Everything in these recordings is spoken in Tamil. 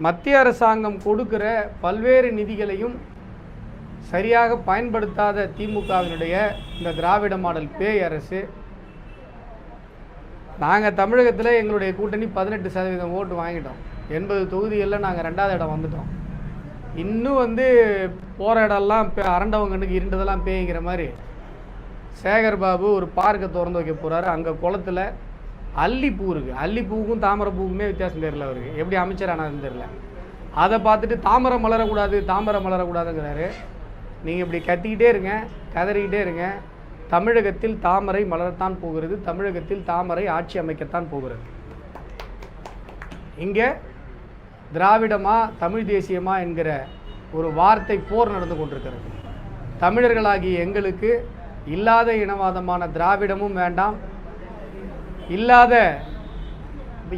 மத்திய அரசாங்கம் கொடுக்கிற பல்வேறு நிதிகளையும் சரியாக பயன்படுத்தாத திமுகவினுடைய இந்த திராவிட மாடல் பேய் அரசு, நாங்கள் தமிழகத்தில் எங்களுடைய கூட்டணி 18% ஓட்டு வாங்கிட்டோம். 80 தொகுதிகளில் நாங்கள் 2வது இடம் வந்துட்டோம். இன்னும் போகிற இடம்லாம் அரண்டவங்கனுக்கு இருண்டதெல்லாம் பேய்ங்கிற மாதிரி சேகர் பாபு ஒரு பார்க்கை திறந்து வைக்க போகிறாரு. அங்கே குளத்தில் அல்லிப்பூ இருக்குது. அல்லிப்பூவுக்கும் தாமரை பூவுக்குமே வித்தியாசம் தெரியல அவருக்கு. எப்படி அமைச்சரானதுன்னு தெரியல. அதை பார்த்துட்டு தாமரை மலரக்கூடாதுங்கிறாரு. நீங்கள் இப்படி கத்திக்கிட்டே இருங்க, கதறிக்கிட்டே இருங்க. தமிழகத்தில் தாமரை மலரத்தான் போகிறது. தமிழகத்தில் தாமரை ஆட்சி அமைக்கத்தான் போகிறது. இங்கே திராவிடமா தமிழ் தேசியமா என்கிற ஒரு வார்த்தை போர் நடந்து கொண்டிருக்கிறது. தமிழர்களாகிய எங்களுக்கு இல்லாத இனவாதமான திராவிடமும் வேண்டாம், இல்லாத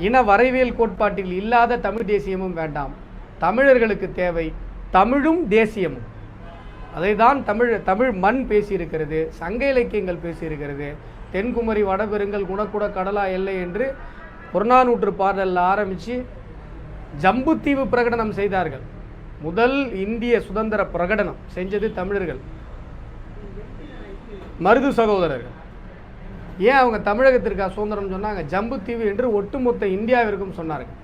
இன வரைவியல் கோட்பாட்டில் இல்லாத தமிழ் தேசியமும் வேண்டாம். தமிழர்களுக்கு தேவை தமிழும் தேசியமும். அதை தான் தமிழ் மண் பேசியிருக்கிறது, சங்க இலக்கியங்கள் பேசியிருக்கிறது. தென்குமரி வடபெருங்கல் குணக்குட கடலா எல்லை என்று புறநானூற்று பாடலில் ஆரம்பித்து ஜம்புத்தீவு பிரகடனம் செய்தார்கள். முதல் இந்திய சுதந்திர பிரகடனம் செஞ்சது தமிழர்கள், மருது சகோதரர்கள். ஏன் அவங்க தமிழகத்திற்காக சுதந்திரம் சொன்னாங்க? ஜம்புத்தீவு என்று ஒட்டுமொத்த இந்தியாவிற்கும் சொன்னார்கள்.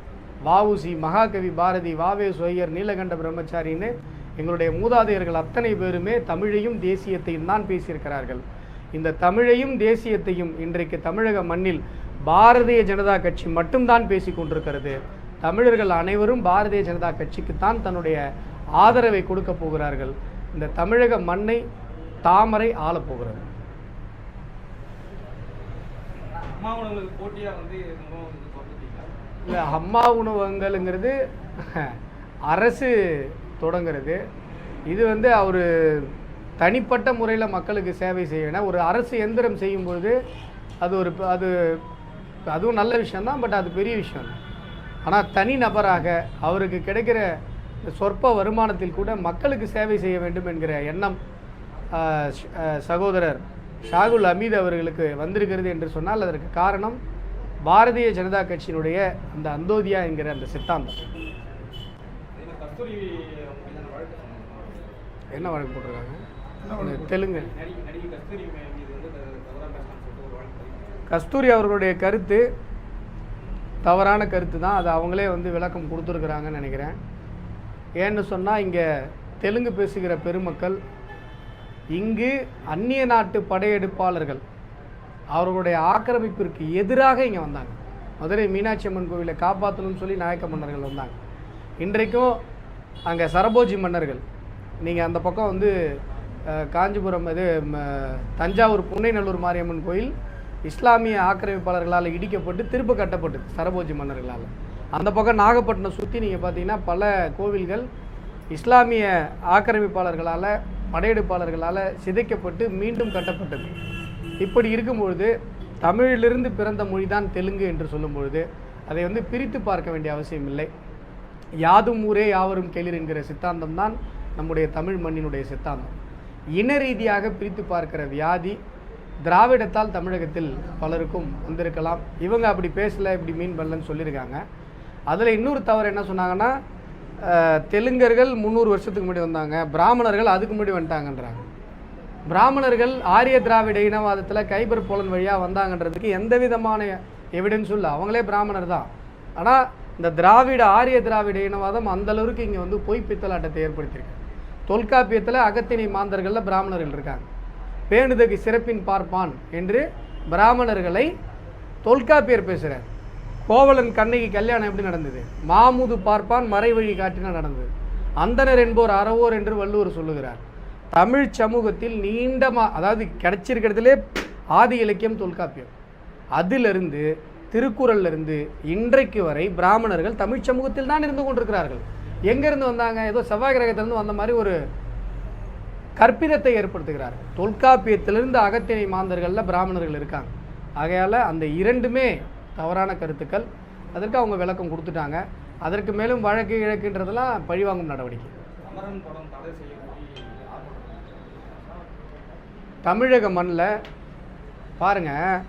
வஉசி, மகாகவி பாரதி, வாவே சொய்யர், நீலகண்ட பிரம்மச்சாரின்னு எங்களுடைய மூதாதையர்கள் அத்தனை பேருமே தமிழையும் தேசியத்தையும் தான் பேசியிருக்கிறார்கள். இந்த தமிழையும் தேசியத்தையும் இன்றைக்கு தமிழக மண்ணில் பாரதிய ஜனதா கட்சி மட்டும்தான் பேசி கொண்டிருக்கிறது. தமிழர்கள் அனைவரும் பாரதிய ஜனதா கட்சிக்குத்தான் தன்னுடைய ஆதரவை கொடுக்க போகிறார்கள். இந்த தமிழக மண்ணை தாமரை ஆளப்போகிறது. இல்லை, அம்மா உணவகங்கள்ங்கிறது அரசு தொடங்கிறது. இது அவர் தனிப்பட்ட முறையில் மக்களுக்கு சேவை செய்யணும். ஒரு அரசு எந்திரம் செய்யும்போது அதுவும் நல்ல விஷயம்தான், பட் அது பெரிய விஷயம். ஆனால் தனி நபராக அவருக்கு கிடைக்கிற சொற்ப வருமானத்தில் கூட மக்களுக்கு சேவை செய்ய வேண்டும் என்கிற எண்ணம் சகோதரர் ஷாகுல் ஹமீது அவர்களுக்கு வந்திருக்கிறது என்று சொன்னால் அதற்கு காரணம் பாரதிய ஜனதா கட்சியினுடைய அந்த அந்தோதியா என்கிற அந்த சித்தாந்தம். என்ன வழக்கு போட்டிருக்காங்க? தெலுங்கு கஸ்தூரி அவர்களுடைய கருத்து தவறான கருத்து தான். அது அவங்களே விளக்கம் கொடுத்துருக்குறாங்கன்னு நினைக்கிறேன். ஏன்னு சொன்னால் இங்கே தெலுங்கு பேசுகிற பெருமக்கள் இங்கு அந்நிய நாட்டு படையெடுப்பாளர்கள் அவர்களுடைய ஆக்கிரமிப்பிற்கு எதிராக இங்கே வந்தாங்க. மதுரை மீனாட்சி அம்மன் கோவிலை காப்பாற்றணும்னு சொல்லி நாயக்க மன்னர்கள் வந்தாங்க. இன்றைக்கும் அங்கே சரபோஜி மன்னர்கள், நீங்கள் அந்த பக்கம் காஞ்சிபுரம் தஞ்சாவூர் புன்னைநல்லூர் மாரியம்மன் கோயில் இஸ்லாமிய ஆக்கிரமிப்பாளர்களால் இடிக்கப்பட்டு திரும்ப கட்டப்பட்டது சரபோஜி மன்னர்களால். அந்த பக்கம் நாகப்பட்டினம் சுற்றி நீங்கள் பார்த்தீங்கன்னா பல கோவில்கள் இஸ்லாமிய ஆக்கிரமிப்பாளர்களால் படையெடுப்பாளர்களால் சிதைக்கப்பட்டு மீண்டும் கட்டப்பட்டது. இப்படி இருக்கும்பொழுது தமிழிலிருந்து பிறந்த மொழி தான் தெலுங்கு என்று சொல்லும்பொழுது அதை பிரித்து பார்க்க வேண்டிய அவசியம் இல்லை. யாதும் ஊரே யாவரும் கேளிர் என்கிற சித்தாந்தம் தான் நம்முடைய தமிழ் மண்ணினுடைய சித்தாந்தம். இன ரீதியாக பிரித்து பார்க்கிற வியாதி திராவிடத்தால் தமிழகத்தில் பலருக்கும் வந்திருக்கலாம். இவங்க அப்படி பேசலை, இப்படி மீன் பண்ணலன்னு சொல்லியிருக்காங்க. அதில் இன்னொரு தவறு என்ன சொன்னாங்கன்னா, தெலுங்கர்கள் 300 வருஷத்துக்கு முன்னாடி வந்தாங்க, பிராமணர்கள் அதுக்கு முன்னாடி வந்துட்டாங்கன்றாங்க. பிராமணர்கள் ஆரிய திராவிட இனவாதத்தில் கைபர் போலன் வழியாக வந்தாங்கன்றதுக்கு எந்த விதமான எவிடன்ஸும் இல்லை. அவங்களே பிராமணர் தான். ஆனால் இந்த ஆரிய திராவிட இனவாதம் அந்தளவுக்கு இங்கே பொய் பித்தலாட்டத்தை ஏற்படுத்தியிருக்கு. தொல்காப்பியத்தில் அகத்திணை மாந்தர்களில் பிராமணர்கள் இருக்காங்க. பேணுதற்கு சிறப்பின் பார்ப்பான் என்று பிராமணர்களை தொல்காப்பியர் பேசுகிறார். கோவலன் கண்ணகி கல்யாணம் எப்படி நடந்தது? மாமுது பார்ப்பான் மறை வழி காட்டினா நடந்தது. அந்தனர் என்போர் அறவோர் என்று வள்ளுவர் சொல்லுகிறார். தமிழ் சமூகத்தில் அதாவது கிடைச்சிருக்கிறதுலே ஆதி இலக்கியம் தொல்காப்பியம். அதிலிருந்து திருக்குறளிலிருந்து இன்றைக்கு வரை பிராமணர்கள் தமிழ் சமூகத்தில் தான் இருந்து கொண்டிருக்கிறார்கள். எங்கேருந்து வந்தாங்க? ஏதோ செவ்வாய் கிரகத்திலிருந்து வந்த மாதிரி ஒரு கற்பிதத்தை ஏற்படுத்துகிறார்கள். தொல்காப்பியத்திலிருந்து அகத்திணை மாந்தர்களில் பிராமணர்கள் இருக்காங்க. ஆகையால் அந்த இரண்டுமே தவறான கருத்துக்கள். அதற்கு அவங்க விளக்கம் கொடுத்துட்டாங்க. அதற்கு மேலும் வழக்கு இழக்குன்றதெல்லாம் பழிவாங்கும் நடவடிக்கை. தமிழக மண்ணில் பாருங்கள்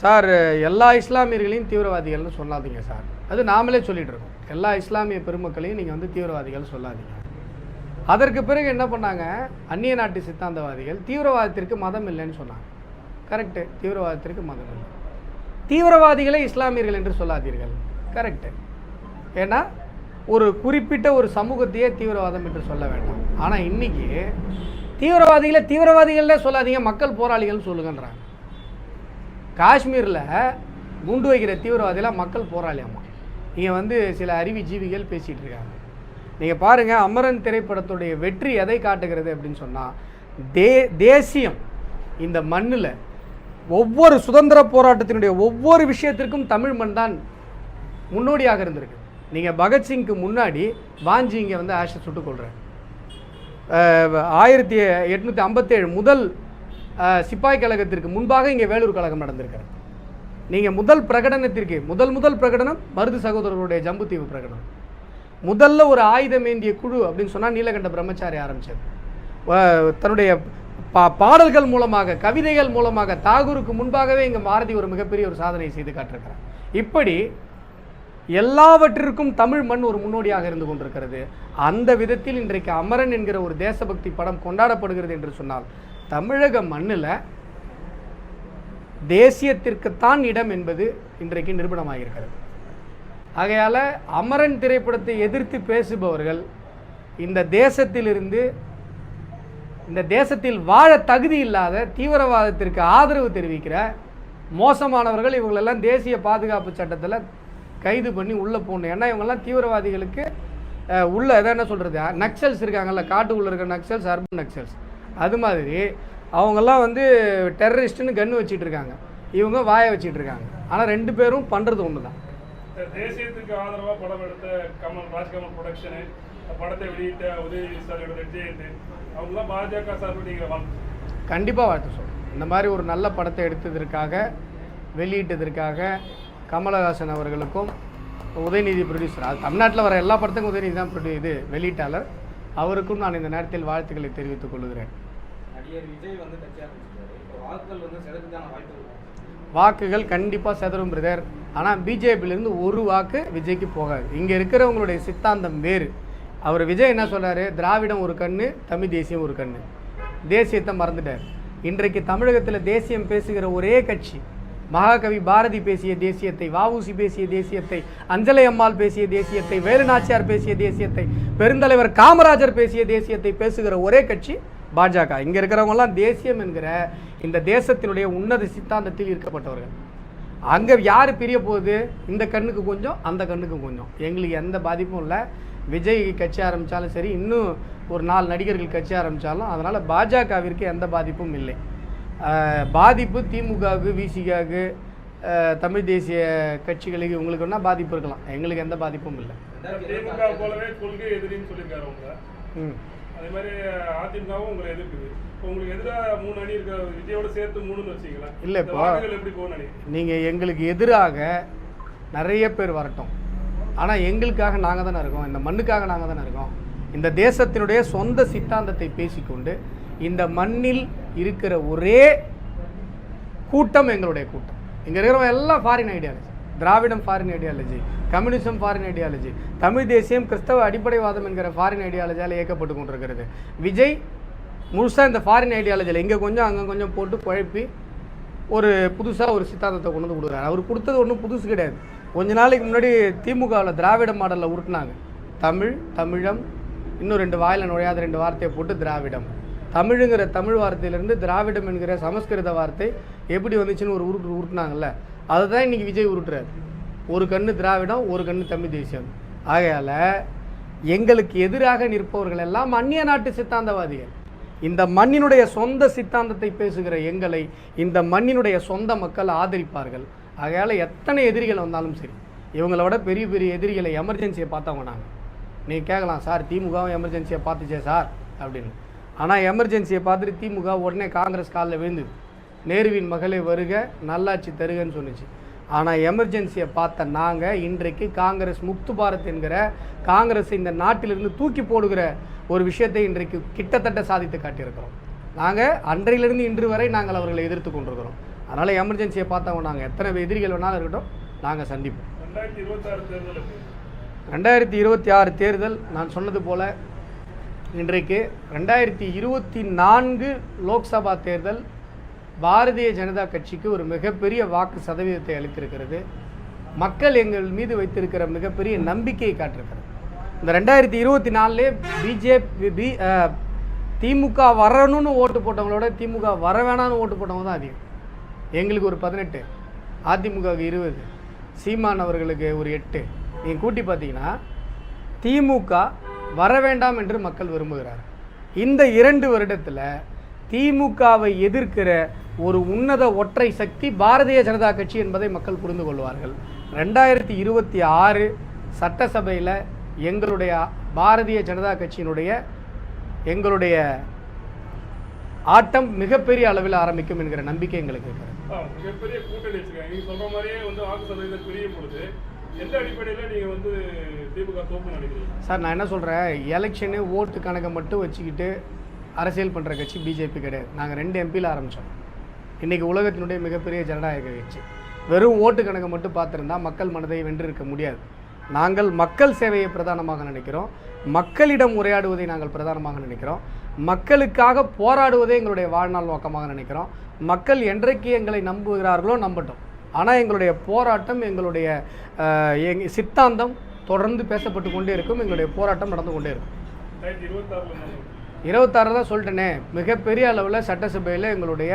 சார், எல்லா இஸ்லாமியர்களையும் தீவிரவாதிகள்னு சொல்லாதீங்க சார். அது நாமளே சொல்லிகிட்டு இருக்கோம். எல்லா இஸ்லாமிய பெருமக்களையும் நீங்கள் வந்து தீவிரவாதிகள் சொல்லாதீங்க. அதற்கு பிறகு என்ன பண்ணாங்க, அந்நிய நாட்டு சித்தாந்தவாதிகள் தீவிரவாதத்திற்கு மதம் இல்லைன்னு சொன்னாங்க. கரெக்டு, தீவிரவாதத்திற்கு மதம் இல்லை. தீவிரவாதிகளே இஸ்லாமியர்கள் என்று சொல்லாதீர்கள். கரெக்டு. ஏன்னா ஒரு குறிப்பிட்ட ஒரு சமூகத்தையே தீவிரவாதம் என்று சொல்ல வேண்டாம். ஆனால் இன்றைக்கி தீவிரவாதிகளே சொல்லாதீங்க, மக்கள் போராளிகள்னு சொல்லுங்கன்றாங்க. காஷ்மீரில் குண்டு வைக்கிற தீவிரவாதிகளாக மக்கள் போராளியாமா. நீங்கள் வந்து சில அறிவுஜீவிகள் பேசிகிட்டு இருக்காங்க. நீங்கள் பாருங்கள், அமரன் திரைப்படத்துடைய வெற்றி எதை காட்டுகிறது அப்படின்னு சொன்னால், தேசியம் இந்த மண்ணில் ஒவ்வொரு சுதந்திர போராட்டத்தினுடைய ஒவ்வொரு விஷயத்திற்கும் தமிழ் மண் தான் முன்னோடியாக இருந்திருக்கு. நீங்கள் பகத்சிங்க்கு முன்னாடி வாஞ்சி இங்கே வந்து ஆஷை சுட்டுக் கொள்கிறேன். 1857 முதல் சிப்பாய் கழகத்திற்கு முன்பாக இங்கே வேலூர் கழகம் நடந்திருக்கிறது. நீங்கள் முதல் பிரகடனத்திற்கு முதல் பிரகடனம் மருது சகோதரர்களுடைய ஜம்புத்தீவு பிரகடனம். முதல்ல ஒரு ஆயுதம் ஏந்திய குழு அப்படின்னு சொன்னால் நீலகண்ட பிரம்மச்சாரி ஆரம்பித்தது. தன்னுடைய பாடல்கள் மூலமாக, கவிதைகள் மூலமாக தாகூருக்கு முன்பாகவே இங்கே பாரதி ஒரு மிகப்பெரிய ஒரு சாதனை செய்து காட்டிருக்கிறார். இப்படி எல்லாவற்றிற்கும் தமிழ் மண் ஒரு முன்னோடியாக இருந்து கொண்டிருக்கிறது. அந்த விதத்தில் இன்றைக்கு அமரன் என்கிற ஒரு தேசபக்தி படம் கொண்டாடப்படுகிறது என்று சொன்னால், தமிழக மண்ணில் தேசியத்திற்குத்தான் இடம் என்பது இன்றைக்கு நிரூபணமாகியிருக்கிறது. ஆகையால் அமரன் திரைப்படத்தை எதிர்த்து பேசுபவர்கள் இந்த தேசத்தில் வாழ தகுதி இல்லாத, தீவிரவாதத்திற்கு ஆதரவு தெரிவிக்கிற மோசமானவர்கள். இவங்களெல்லாம் தேசிய பாதுகாப்பு சட்டத்தில் கைது பண்ணி உள்ளே போகணும். ஏன்னா இவங்கெல்லாம் தீவிரவாதிகளுக்கு உள்ள என்ன சொல்கிறது, நக்சல்ஸ் இருக்காங்கல்ல, காட்டுக்குள்ளே இருக்கிற நக்சல்ஸ், அர்பன் நக்சல்ஸ், அது மாதிரி அவங்கெல்லாம் வந்து டெரரிஸ்ட்டுன்னு கன்று வச்சிட்டு இருக்காங்க, இவங்க வாயை வச்சிட்டு இருக்காங்க. ஆனால் ரெண்டு பேரும் பண்ணுறது ஒன்று தான். தேசியத்துக்கு ஆதரவாக படம் எடுத்த ராஜ்கமல் ப்ரொடக்ஷனு, படத்தை வெளியிட்ட உதயநிதி விஜயந்த், அவங்களாம் பாஜக சார்பு கண்டிப்பாக வாழ்த்து சொல்லுங்கள். இந்த மாதிரி ஒரு நல்ல படத்தை எடுத்ததற்காக, வெளியிட்டதற்காக கமலஹாசன் அவர்களுக்கும், உதயநிதி ப்ரொடியூசர், அது தமிழ்நாட்டில் வர எல்லா படத்துக்கும் உதயநிதி தான் வெளியிட்டாளர், அவருக்கும் நான் இந்த நேரத்தில் வாழ்த்துக்களை தெரிவித்துக் கொள்கிறேன். வாக்குகள் கண்டிப்பாக செதறும் பிரதர். ஆனால் பிஜேபியிலேருந்து ஒரு வாக்கு விஜய்க்கு போகாது. இங்கே இருக்கிறவங்களுடைய சித்தாந்தம் வேறு. அவர் விஜய் என்ன சொல்கிறாரு, திராவிடம் ஒரு கண்ணு, தமிழ் தேசியம் ஒரு கண்ணு. தேசியத்தை மறந்துட்டார். இன்றைக்கு தமிழகத்தில் தேசியம் பேசுகிற ஒரே கட்சி, மகாகவி பாரதி பேசிய தேசியத்தை, வஉசி பேசிய தேசியத்தை, அஞ்சலை அம்மாள் பேசிய தேசியத்தை, வேலு நாச்சியார் பேசிய தேசியத்தை, பெருந்தலைவர் காமராஜர் பேசிய தேசியத்தை பேசுகிற ஒரே கட்சி பாஜக. இங்கே இருக்கிறவங்கலாம் தேசியம் என்கிற இந்த தேசத்தினுடைய உன்னத சித்தாந்தத்தில் இருக்கப்பட்டவர்கள். அங்கே யார் பிரிய போகுது, இந்த கண்ணுக்கு கொஞ்சம், அந்த கண்ணுக்கு கொஞ்சம். எங்களுக்கு எந்த பாதிப்பும் இல்லை. விஜய் கட்சி ஆரம்பித்தாலும் சரி, இன்னும் ஒரு 4 நடிகர்கள் கட்சி ஆரம்பித்தாலும் அதனால் பாஜகவிற்கு எந்த பாதிப்பும் இல்லை. பாதிப்பு திமுகவுக்கு, விசிகாவுக்கு, தமிழ் தேசிய கட்சிகளுக்கு இவங்களுக்கு வேணால் பாதிப்பு இருக்கலாம், எங்களுக்கு எந்த பாதிப்பும் இல்லை. திமுக போலவே கொள்கை எதிரின்னு சொல்லியிருக்காரு அவங்க. அதே மாதிரி அதிமுகவும் உங்களை எதிர்க்குது. உங்களுக்கு எதிராக 3 அணி இருக்க, விஜயோட சேர்த்து 3ன்னு வச்சிங்களா? இல்லை, இப்போ எப்படி போகணும், நீங்கள் எங்களுக்கு எதிராக நிறைய பேர் வரட்டும், ஆனால் எங்களுக்காக நாங்கள் தானே இருக்கோம், இந்த மண்ணுக்காக நாங்கள் தானே இருக்கோம். இந்த தேசத்தினுடைய சொந்த சித்தாந்தத்தை பேசிக்கொண்டு இந்த மண்ணில் இருக்கிற ஒரே கூட்டம் எங்களுடைய கூட்டம். இங்கே இருக்கிறவங்க எல்லாம் ஃபாரின் ஐடியாலஜி. திராவிடம் foreign ideology, communism foreign ideology, Tamil தேசியம் கிறிஸ்தவ அடிப்படைவாதம் என்கிற ஃபாரின் ஐடியாலஜியால் இயக்கப்பட்டு கொண்டிருக்கிறது. விஜய் முழுசாக இந்த ஃபாரின் ஐடியாலஜியில் இங்கே கொஞ்சம் அங்கே கொஞ்சம் போட்டு குழப்பி ஒரு புதுசாக ஒரு சித்தாந்தத்தை கொண்டு வந்து கொடுக்குறாரு. அவர் கொடுத்தது ஒன்றும் புதுசு கிடையாது. கொஞ்ச நாளைக்கு முன்னாடி திமுகவில் திராவிட மாடலில் உருட்டினாங்க. தமிழம், இன்னும் 2 வாயில் நுழையாத 2 வார்த்தையை போட்டு திராவிடம். தமிழுங்கிற தமிழ் வார்த்தையிலேருந்து திராவிடம் என்கிற சமஸ்கிருத வார்த்தை எப்படி வந்துச்சுன்னு ஒரு உருட்டினாங்கல்ல, அதை தான் இன்றைக்கி விஜய் உருட்டுறாரு. ஒரு கண்ணு திராவிடம், ஒரு கண்ணு தமிழ் தேசியம். ஆகையால் எங்களுக்கு எதிராக நிற்பவர்கள் எல்லாம் அந்நிய நாட்டு சித்தாந்தவாதிகள். இந்த மண்ணினுடைய சொந்த சித்தாந்தத்தை பேசுகிற எங்களை இந்த மண்ணினுடைய சொந்த மக்கள் ஆதரிப்பார்கள். ஆகையால் எத்தனை எதிரிகள் வந்தாலும் சரி, இவங்கள விட பெரிய பெரிய எதிரிகளை எமர்ஜென்சியை பார்த்தவங்க நாங்கள். நீங்கள் கேட்கலாம், சார் திமுகவும் எமர்ஜென்சியை பார்த்துச்சே சார் அப்படின்னு. ஆனால் எமர்ஜென்சியை பார்த்துட்டு திமுக உடனே காங்கிரஸ் காலில் விழுந்துது. நேருவின் மகளே வருக, நல்லாட்சி தருகன்னு சொன்னிச்சு. ஆனால் எமர்ஜென்சியை பார்த்த நாங்கள் இன்றைக்கு காங்கிரஸ் முக்து பாரத் என்கிற காங்கிரஸ் இந்த நாட்டிலிருந்து தூக்கி போடுகிற ஒரு விஷயத்தை இன்றைக்கு கிட்டத்தட்ட சாதித்து காட்டியிருக்கிறோம். நாங்கள் அன்றையிலிருந்து இன்று வரை நாங்கள் அவர்களை எதிர்த்து கொண்டிருக்கிறோம். அதனால் எமர்ஜென்சியை பார்த்தவங்க நாங்கள் எத்தனை எதிரிகள் வேணாலும் இருக்கட்டும், நாங்கள் சந்திப்போம். 2026 தேர்தல் நான் சொன்னது போல் இன்றைக்கு 2024 லோக்சபா தேர்தல் பாரதிய ஜனதா கட்சிக்கு ஒரு மிகப்பெரிய வாக்கு சதவீதத்தை அளித்திருக்கிறது. மக்கள் எங்கள் மீது வைத்திருக்கிற மிகப்பெரிய நம்பிக்கையை காட்டிருக்கிறது. இந்த 2024 பிஜேபி திமுக வரணும்னு ஓட்டு போட்டவங்களோட திமுக வர வேணான்னு ஓட்டு போட்டவங்க தான் அதிகம். எங்களுக்கு ஒரு 18, அதிமுகவுக்கு 20, சீமான் அவர்களுக்கு ஒரு 8. நீங்கள் கூட்டி பார்த்தீங்கன்னா திமுக வர வேண்டாம் என்று மக்கள் விரும்புகிறார். இந்த 2 வருடத்தில் திமுகவை எதிர்க்கிற ஒரு உன்னத ஒற்றை சக்தி பாரதிய ஜனதா கட்சி என்பதை மக்கள் புரிந்து கொள்வார்கள். 2026 சட்டசபையில் எங்களுடைய பாரதிய ஜனதா கட்சியினுடைய எங்களுடைய ஆட்டம் மிகப்பெரிய அளவில் ஆரம்பிக்கும் என்கிற நம்பிக்கை எங்களுக்கு இருக்கிறது. மிகப்பெரிய கூட்டணி வச்சுருக்காங்க. நீங்கள் சொல்கிற மாதிரியே வாக்கு சதவீதம் பிரியும் பொழுது எந்த அடிப்படையில் நீங்கள் திமுக தோற்கும் நினைக்கிறீங்க? சார், நான் என்ன சொல்கிறேன், எலெக்ஷனு ஓட்டு கணக்கை மட்டும் வச்சுக்கிட்டு அரசியல் பண்ணுற கட்சி பிஜேபி கிடையாது. நாங்கள் 2 எம்பியில் ஆரம்பித்தோம். இன்றைக்கி உலகத்தினுடைய மிகப்பெரிய ஜனநாயக கட்சி. வெறும் ஓட்டு கணக்கை மட்டும் பார்த்துருந்தா மக்கள் மனதை வென்றிருக்க முடியாது. நாங்கள் மக்கள் சேவையை பிரதானமாக நினைக்கிறோம். மக்களிடம் உரையாடுவதை நாங்கள் பிரதானமாக நினைக்கிறோம். மக்களுக்காக போராடுவதே எங்களுடைய வாழ்நாள் நோக்கமாக நினைக்கிறோம். மக்கள் என்றைக்கு எங்களை நம்புகிறார்களோ நம்பட்டும். ஆனால் எங்களுடைய போராட்டம், எங்களுடைய சித்தாந்தம் தொடர்ந்து பேசப்பட்டு கொண்டே இருக்கும். எங்களுடைய போராட்டம் நடந்து கொண்டே இருக்கும். 26 தான் சொல்லிட்டேனே, மிகப்பெரிய அளவில் சட்டசபையில் எங்களுடைய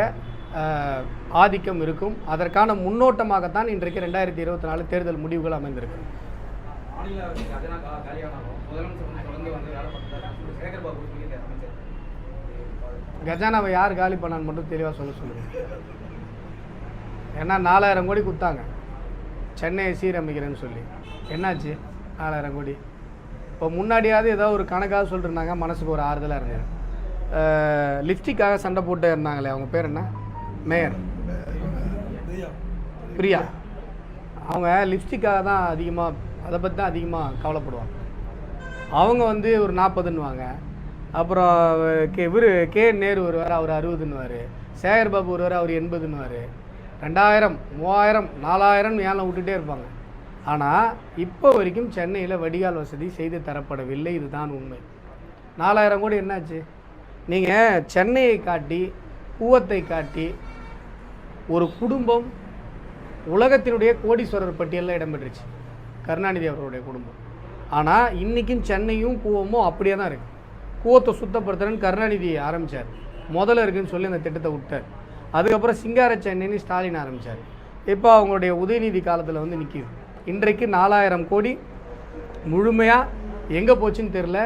ஆதிக்கம் இருக்கும். அதற்கான முன்னோட்டமாகத்தான் இன்றைக்கு 2024 தேர்தல் முடிவுகள் அமைந்திருக்கு. கஜானாவை யார் காலி பண்ணான்னு மட்டும் தெளிவாக சொல்லுங்க. ஏன்னா 4000 கோடி கொடுத்தாங்க சென்னையை சீரமைக்கிறேன்னு சொல்லி. என்னாச்சு 4000 கோடி? இப்போ முன்னாடியாவது ஏதோ ஒரு கணக்காக சொல்லிருந்தாங்க, மனசுக்கு ஒரு ஆறுதலாக இருந்தது. லிப்ஸ்டிக்காக சண்டை போட்டு இருந்தாங்களே, அவங்க பேர் என்ன, மேயர் பிரியா, அவங்க லிப்ஸ்டிக்காக தான் அதிகமாக, அதை பற்றி தான் அதிகமாக கவலைப்படுவாங்க. அவங்க ஒரு 40ன்னுவாங்க. அப்புறம் கே நேரு வருவார், அவர் 60ன்னுவார். சேகர் பாபு வருவார், அவர் 80ன்னுவார். 2000, 3000, 4000 ஏழை விட்டுட்டே இருப்பாங்க. ஆனால் இப்போ வரைக்கும் சென்னையில் வடிகால் வசதி செய்து தரப்படவில்லை. இதுதான் உண்மை. 4000 கோடி என்னாச்சு? நீங்கள் சென்னையை காட்டி, கூவத்தை காட்டி ஒரு குடும்பம் உலகத்தினுடைய கோடீஸ்வரர் பட்டியலில் இடம்பெற்றுச்சு, கருணாநிதி அவர்களுடைய குடும்பம். ஆனால் இன்றைக்கும் சென்னையும் கூவமும் அப்படியே தான் இருக்குது. கூவத்தை சுத்தப்படுத்துறேன்னு கருணாநிதி ஆரம்பித்தார், முதல்ல இருக்குன்னு சொல்லி அந்த திட்டத்தை விட்டார். அதுக்கப்புறம் சிங்கார சென்னைன்னு ஸ்டாலின் ஆரம்பித்தார். இப்போ அவங்களுடைய உதயநிதி காலத்தில் நிற்கிது. இன்றைக்கு 4000 கோடி முழுமையாக எங்கே போச்சுன்னு தெரில,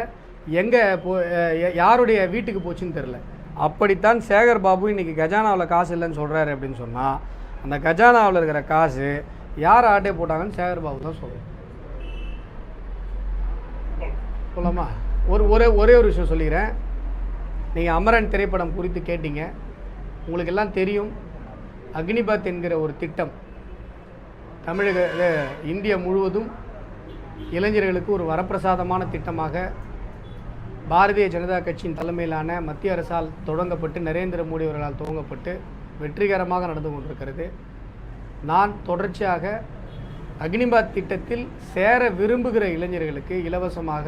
யாருடைய வீட்டுக்கு போச்சுன்னு தெரில. அப்படித்தான் சேகர் பாபு இன்றைக்கி கஜானாவில் காசு இல்லைன்னு சொல்கிறாரு அப்படின்னு சொன்னால், அந்த கஜானாவில் இருக்கிற காசு யார் ஆட்டே போட்டாங்கன்னு சேகர் பாபு தான் சொல்லுவோம். சொல்லலாமா? ஒரே ஒரு விஷயம் சொல்லிக்கிறேன். நீங்கள் அமரன் திரைப்படம் குறித்து கேட்டீங்க. உங்களுக்கு எல்லாம் தெரியும், அக்னிபாத் என்கிற ஒரு திட்டம் தமிழக இந்தியா முழுவதும் இளைஞர்களுக்கு ஒரு வரப்பிரசாதமான திட்டமாக பாரதிய ஜனதா கட்சியின் தலைமையிலான மத்திய அரசால் தொடங்கப்பட்டு, நரேந்திர மோடி அவர்களால் துவங்கப்பட்டு வெற்றிகரமாக நடந்து கொண்டிருக்கிறது. நான் தொடர்ச்சியாக அக்னிபாத் திட்டத்தில் சேர விரும்புகிற இளைஞர்களுக்கு இலவசமாக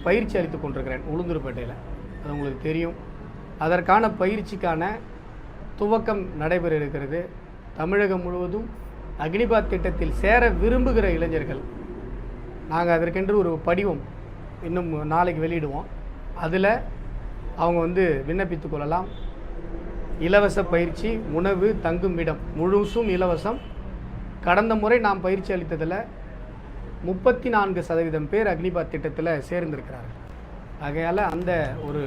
பயிற்சி அளித்து கொண்டிருக்கிறேன் உளுந்தூர்பேட்டையில். அது உங்களுக்கு தெரியும். அதற்கான பயிற்சிக்கான துவக்கம் நடைபெற இருக்கிறது. தமிழகம் முழுவதும் அக்னிபாத் திட்டத்தில் சேர விரும்புகிற இளைஞர்கள், நாங்கள் அதற்கென்று ஒரு படிவம் இன்னும் நாளைக்கு வெளியிடுவோம். அதில் அவங்க விண்ணப்பித்து கொள்ளலாம். இலவச பயிற்சி, உணவு, தங்கும் இடம் முழுசும் இலவசம். கடந்த முறை நாம் பயிற்சி அளித்ததில் 34% பேர் அக்னிபாத் திட்டத்தில் சேர்ந்திருக்கிறார்கள். ஆகையால் அந்த ஒரு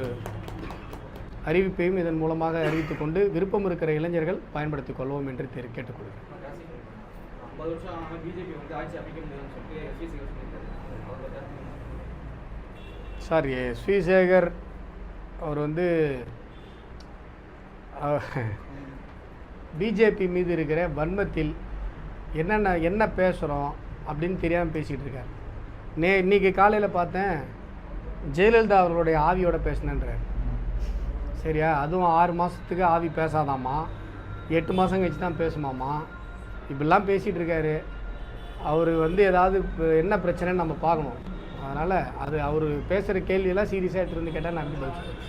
அறிவிப்பையும் இதன் மூலமாக அறிவித்து கொண்டு விருப்பம் இருக்கிற இளைஞர்கள் பயன்படுத்திக் கொள்வோம் என்று கேட்டுக்கொள்கிறேன். சார், ஸ்ரீசேகர் அவர் பிஜேபி மீது இருக்கிற வன்மத்தில் என்ன பேசுகிறோம் அப்படின்னு தெரியாமல் பேசிகிட்டு இருக்கார். இன்றைக்கி காலையில் பார்த்தேன், ஜெயலலிதா அவர்களுடைய ஆவியோட பேசினேன்றார். சரியா? அதுவும் 6 மாதத்துக்கு ஆவி பேசாதாமா, 8 மாதம் கழிச்சு தான் பேசுமாமா. இப்படிலாம் பேசிகிட்டு இருக்காரு. அவர் வந்து ஏதாவது என்ன பிரச்சனைன்னு நம்ம பார்க்கணும். அதனால் அது அவர் பேசுகிற கேள்வியெல்லாம் சீரியஸாக எடுத்துகிட்டு வந்து கேட்டால் நான் எப்படி பதில் சொல்லுவேன்?